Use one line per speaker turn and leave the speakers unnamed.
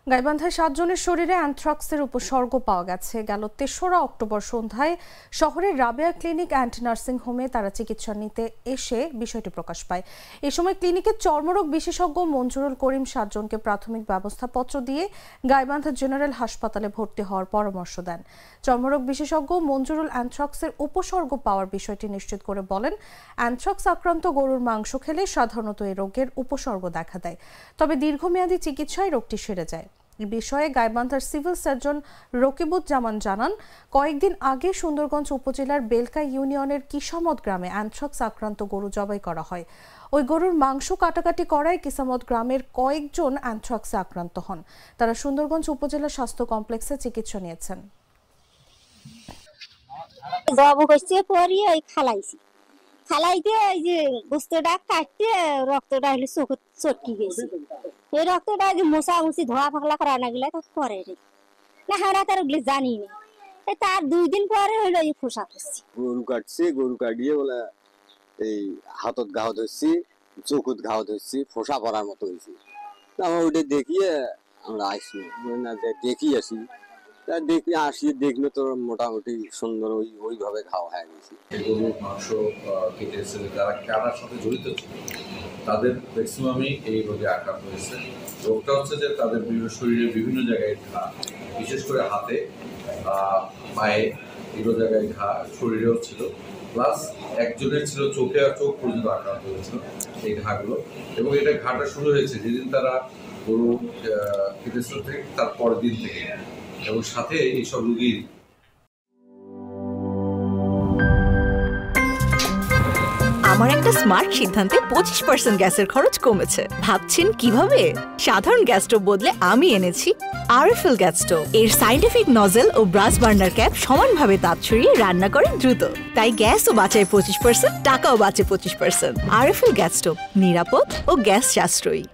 গাইবান্ধায় 7 জনের শরীরে অ্যানথ্রাক্সের উপসর্গ পাওয়া গেছে। গেল ৩রা অক্টোবর সন্ধ্যায় শহরের রাবেয়া ক্লিনিক অ্যান্ড নার্সিং হোমে তারা চিকিৎসা নিতে এসে বিষয়টি প্রকাশ পায়। এ সময় ক্লিনিকের চর্মরোগ বিশেষজ্ঞ মঞ্জুরুল করিম 7 জনকে প্রাথমিক ব্যবস্থাপত্র দিয়ে গাইবান্ধা জেনারেল হাসপাতালে ভর্তি হওয়ার পরামর্শ দেন। চর্মরোগ বিশেষজ্ঞ মঞ্জুরুল অ্যানথ্রাক্সের উপসর্গ পাওয়ার বিষয়টি নিশ্চিত করে বলেন, অ্যানথ্রাক্স আক্রান্ত গরুর মাংস খেলে সাধারণত এই রোগের উপসর্গ দেখা দেয়, তবে দীর্ঘমেয়াদী চিকিৎসায় রোগটি সেরে যায়। এই বিষয়ে গাইবান্ধার সিভিল সার্জন রকিবুজ্জামান জানান, কয়েকদিন আগে সুন্দরগঞ্জ উপজেলার বেলকা ইউনিয়নের কিসামত গ্রামে অ্যানথ্রাক্স আক্রান্ত গরু জবাই করা হয়। ওই গরুর মাংস কাটাকাটি করায় কিসামত গ্রামের কয়েকজন অ্যানথ্রাক্সে আক্রান্ত হন। তারা সুন্দরগঞ্জ উপজেলা স্বাস্থ্য কমপ্লেক্সে চিকিৎসা নিয়েছেন।
খালাইতে এই যে গোস্তটা কাটতে রক্তটা হলে চটকি গেছে। এই রক্তটা যে মোছামুছি ধোয়া ফাকলা করা না গেলে পরে না হারা তার ওগুলো জানি না। তার 2 দিন পরে হইলো এই ফোসা করছি।
গরু কাটছি, গরু কাটিয়ে বলে এই হাতত ঘাও ধরছি, চোখত ঘাও ধরছি, ফোসা পড়ার মতো হয়েছে। আমরা ওইটা দেখিয়ে আমরা আসি না, দেখি আসি দেখি আসি, দেখলে তো মোটামুটি সুন্দর ওইভাবে খাওয়া হয়ে গেছে।
গরুর মাংস কেটেছে, যারা কাটার সাথে জড়িত ছিল তাদের ম্যাক্সিমামই এই রোগে আক্রান্ত হয়েছে। রোগটা হচ্ছে যে তাদের শরীরের বিভিন্ন জায়গায় ঘা, বিশেষ করে হাতে, পায়ে, বিভিন্ন জায়গায় ঘা শরীরেও ছিল, প্লাস একজনের ছিল চোখে আর চোখ পর্যন্ত আক্রান্ত হয়েছিল এই ঘাগুলো। এবং এটা ঘাটা শুরু হয়েছে যেদিন তারা গরু কেটেছিল থেকে তার পরের দিন থেকে, এবং সাথে এইসব রোগীর
আমার একটা স্মার্ট সিদ্ধান্তে 25% গ্যাসের খরচ কমেছে। ভাবছেন কিভাবে? সাধারণ গ্যাস স্টোভ বদলে আমি এনেছি আরএফএল গ্যাস স্টোভ। এর সাইন্টিফিক নজল ও ব্রাস বার্নার ক্যাপ সমানভাবে তাপ ছড়িয়ে রান্না করে দ্রুত, তাই গ্যাসও বাঁচায় 25%, টাকাও বাঁচে 25%। আরএফএল গ্যাস স্টোভ নিরাপদ ও গ্যাস সাশ্রয়ী।